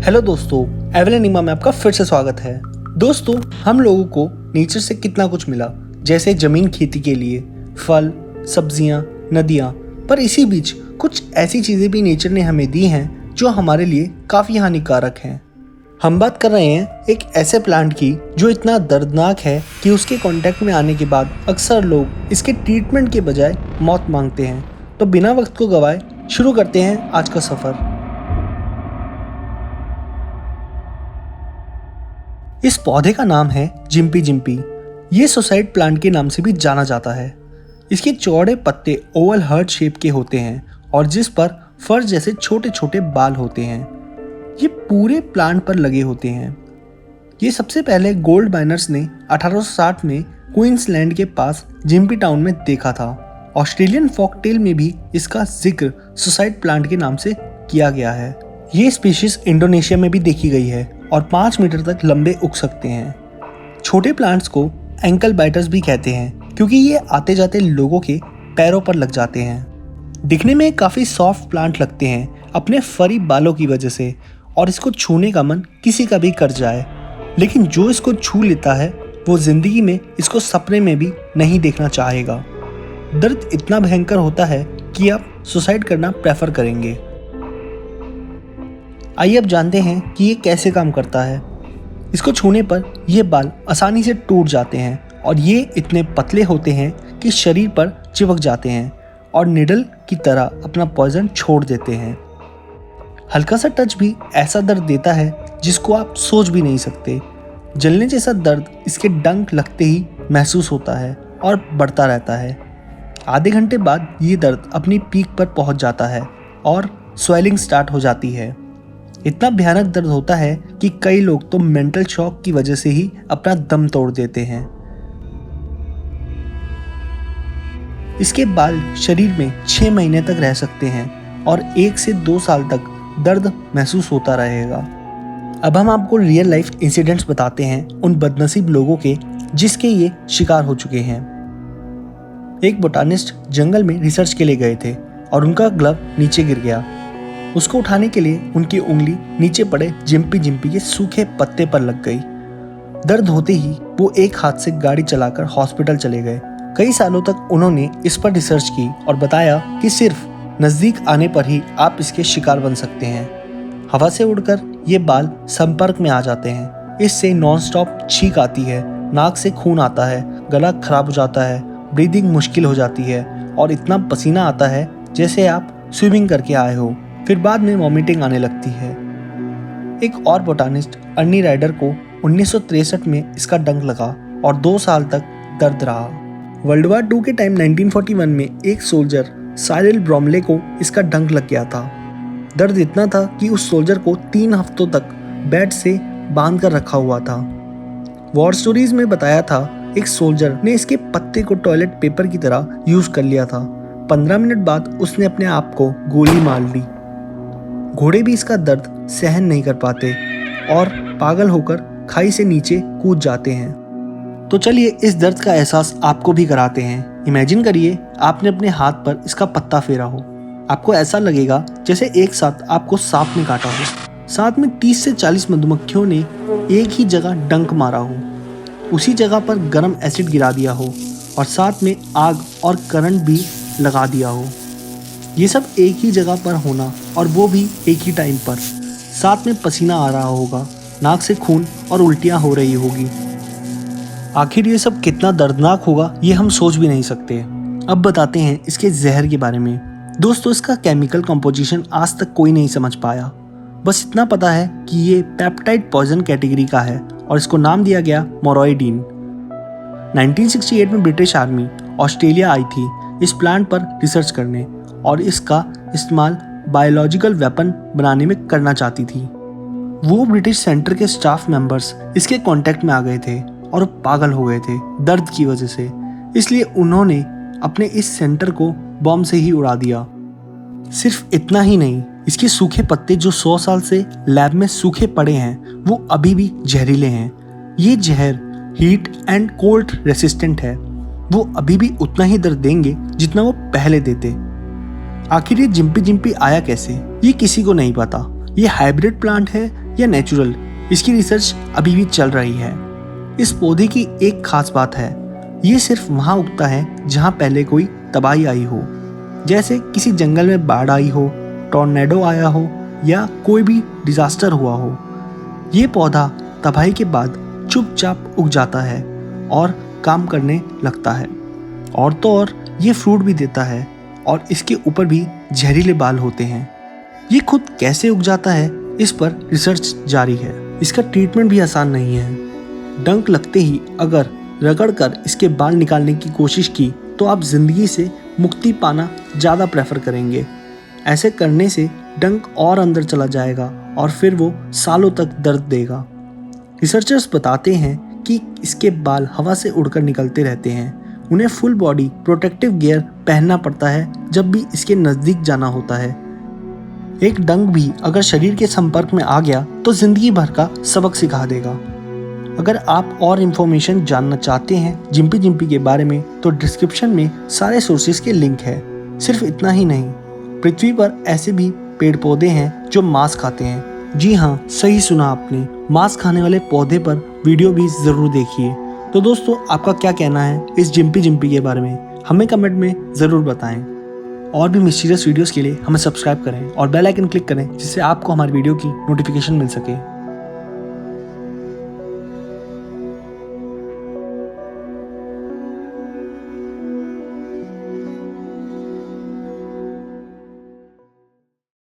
Hello दोस्तों, एवल enema में आपका फिर से स्वागत है। दोस्तों, हम लोगों को नेचर से कितना कुछ मिला, जैसे जमीन खेती के लिए, फल, सब्जियां, नदियां, पर इसी बीच कुछ ऐसी चीजें भी नेचर ने हमें दी हैं जो हमारे लिए काफी हानिकारक हैं। हम बात कर रहे हैं एक ऐसे प्लांट की जो इतना दर्दनाक है कि उसके कांटेक्ट में आने के बाद अक्सर लोग इसके ट्रीटमेंट के बजाय मौत मांगते हैं। तो बिना वक्त को गवाए शुरू करते हैं आज का सफर। इस पौधे का नाम है जिम्पी जिम्पी। ये सुसाइड प्लांट के नाम से भी जाना जाता है। इसके चौड़े पत्ते ओवल हार्ट शेप के होते हैं और जिस पर फर जैसे छोटे छोटे बाल होते हैं। ये पूरे प्लांट पर लगे होते हैं। ये सबसे पहले गोल्ड माइनर्स ने 1860 में क्वींसलैंड के पास जिम्पी टाउन में देखा था। ऑस्ट्रेलियन फोकटेल में भी इसका जिक्र सुसाइड प्लांट के नाम से किया गया है। ये स्पीशीज इंडोनेशिया में भी देखी गई है और 5 मीटर तक लंबे उग सकते हैं। छोटे प्लांट्स को एंकल बाइटर्स भी कहते हैं क्योंकि ये आते जाते लोगों के पैरों पर लग जाते हैं। दिखने में काफ़ी सॉफ्ट प्लांट लगते हैं अपने फरी बालों की वजह से, और इसको छूने का मन किसी का भी कर जाए, लेकिन जो इसको छू लेता है वो जिंदगी में इसको सपने में भी नहीं देखना चाहेगा। दर्द इतना भयंकर होता है कि आप सुसाइड करना प्रेफर करेंगे। आइए अब जानते हैं कि ये कैसे काम करता है। इसको छूने पर ये बाल आसानी से टूट जाते हैं और ये इतने पतले होते हैं कि शरीर पर चिपक जाते हैं और निडल की तरह अपना पॉइजन छोड़ देते हैं। हल्का सा टच भी ऐसा दर्द देता है जिसको आप सोच भी नहीं सकते। जलने जैसा दर्द इसके डंक लगते ही महसूस होता है और बढ़ता रहता है। आधे घंटे बाद ये दर्द अपनी पीक पर पहुंच जाता है और स्वेलिंग स्टार्ट हो जाती है। इतना भयानक दर्द होता है कि कई लोग तो मेंटल शॉक की वजह से ही अपना दम तोड़ देते हैं। इसके बाल शरीर में 6 महीने तक रह सकते हैं और 1 से 2 साल तक दर्द महसूस होता रहेगा। अब हम आपको रियल लाइफ इंसिडेंट्स बताते हैं उन बदनसीब लोगों के जिसके ये शिकार हो चुके हैं। एक बोटानिस्ट जंगल में रिसर्च के लिए गए थे और उनका ग्लव नीचे गिर गया। उसको उठाने के लिए उनकी उंगली नीचे पड़े जिम्पी जिम्पी के सूखे पत्ते पर लग गई। दर्द होते ही वो एक हाथ से गाड़ी चलाकर हॉस्पिटल चले गए। कई सालों तक उन्होंने इस पर रिसर्च की और बताया कि सिर्फ नजदीक आने पर ही आप इसके शिकार बन सकते हैं। हवा से उड़कर ये बाल संपर्क में आ जाते हैं। इससे नॉनस्टॉप छींक आती है, नाक से खून आता है, गला खराब हो जाता है, ब्रीदिंग मुश्किल हो जाती है और इतना पसीना आता है जैसे आप स्विमिंग करके आए हो। फिर बाद में वॉमिटिंग आने लगती है। एक और बोटानिस्ट अर्नी राइडर को 1963 में इसका डंक लगा और 2 साल तक दर्द रहा। वर्ल्ड वार 2 के टाइम 1941 में एक सोल्जर साइरिल ब्रोमले को इसका डंक लग गया था। दर्द इतना था कि उस सोल्जर को 3 हफ्तों तक बेड से बांध कर रखा हुआ था। वॉर स्टोरीज में बताया था एक सोल्जर ने इसके पत्ते को टॉयलेट पेपर की तरह यूज कर लिया था। 15 मिनट बाद उसने अपने आप को गोली मार ली। घोड़े भी इसका दर्द सहन नहीं कर पाते और पागल होकर खाई से नीचे कूद जाते हैं। तो चलिए इस दर्द का एहसास आपको भी कराते हैं। इमेजिन करिए आपने अपने हाथ पर इसका पत्ता फेरा हो। आपको ऐसा लगेगा जैसे एक साथ आपको सांप ने काटा हो। साथ में 30 से 40 मधुमक्खियों ने एक ही जगह डंक मारा हो, उसी जगह पर गर्म एसिड गिरा दिया हो और साथ में आग और करंट भी लगा दिया हो। ये सब एक ही जगह पर होना और वो भी एक ही टाइम पर। साथ में पसीना आ रहा होगा, नाक से खून और उल्टियाँ हो रही होगी। आखिर ये सब कितना दर्दनाक होगा ये हम सोच भी नहीं सकते। अब बताते हैं इसके जहर के बारे में। दोस्तों, इसका केमिकल कंपोजिशन आज तक कोई नहीं समझ पाया। बस इतना पता है कि ये पेप्टाइड पॉइजन कैटेगरी का है और इसको नाम दिया गया मोरॉइडीन। 1968 में ब्रिटिश आर्मी ऑस्ट्रेलिया आई थी इस प्लांट पर रिसर्च करने और इसका इस्तेमाल बायोलॉजिकल वेपन बनाने में करना चाहती थी। वो ब्रिटिश सेंटर के स्टाफ मेंबर्स इसके कांटेक्ट में आ गए थे और पागल हो गए थे दर्द की वजह से। इसलिए उन्होंने अपने इस सेंटर को बॉम्ब से ही उड़ा दिया। सिर्फ इतना ही नहीं, इसके सूखे पत्ते जो 100 साल से लैब में सूखे पड़े हैं वो अभी भी जहरीले हैं। ये जहर हीट एंड कोल्ड रेसिस्टेंट है। वो अभी भी उतना ही दर्द देंगे जितना वो पहले देते। आखिर ये जिम्पी जिम्पी आया कैसे, ये किसी को नहीं पता। ये हाइब्रिड प्लांट है या नेचुरल, इसकी रिसर्च अभी भी चल रही है। इस पौधे की एक खास बात है, ये सिर्फ वहाँ उगता है जहाँ पहले कोई तबाही आई हो, जैसे किसी जंगल में बाढ़ आई हो, टॉर्नेडो आया हो या कोई भी डिजास्टर हुआ हो। ये पौधा तबाही के बाद चुपचाप उग जाता है और काम करने लगता है। और तो और ये फ्रूट भी देता है और इसके ऊपर भी जहरीले बाल होते हैं। ये खुद कैसे उग जाता है, इस पर रिसर्च जारी है। इसका ट्रीटमेंट भी आसान नहीं है। डंक लगते ही अगर रगड़कर इसके बाल निकालने की कोशिश की तो आप जिंदगी से मुक्ति पाना ज़्यादा प्रेफर करेंगे। ऐसे करने से डंक और अंदर चला जाएगा और फिर वो सालों तक दर्द देगा। रिसर्चर्स बताते हैं कि इसके बाल हवा से उड़कर निकलते रहते हैं। उन्हें फुल बॉडी प्रोटेक्टिव गियर पहनना पड़ता है जब भी इसके नज़दीक जाना होता है। एक डंक भी अगर शरीर के संपर्क में आ गया तो जिंदगी भर का सबक सिखा देगा। अगर आप और इन्फॉर्मेशन जानना चाहते हैं जिम्पी जिम्पी के बारे में तो डिस्क्रिप्शन में सारे सोर्सेज के लिंक है। सिर्फ इतना ही नहीं, पृथ्वी पर ऐसे भी पेड़ पौधे हैं जो मांस खाते हैं। जी हाँ, सही सुना आपने, मांस खाने वाले पौधे पर वीडियो भी ज़रूर देखिए। तो दोस्तों, आपका क्या कहना है इस जिम्पी जिम्पी के बारे में, हमें कमेंट में ज़रूर बताएं। और भी मिस्टीरियस वीडियोस के लिए हमें सब्सक्राइब करें और बेल आइकन क्लिक करें जिससे आपको हमारी वीडियो की नोटिफिकेशन मिल सके।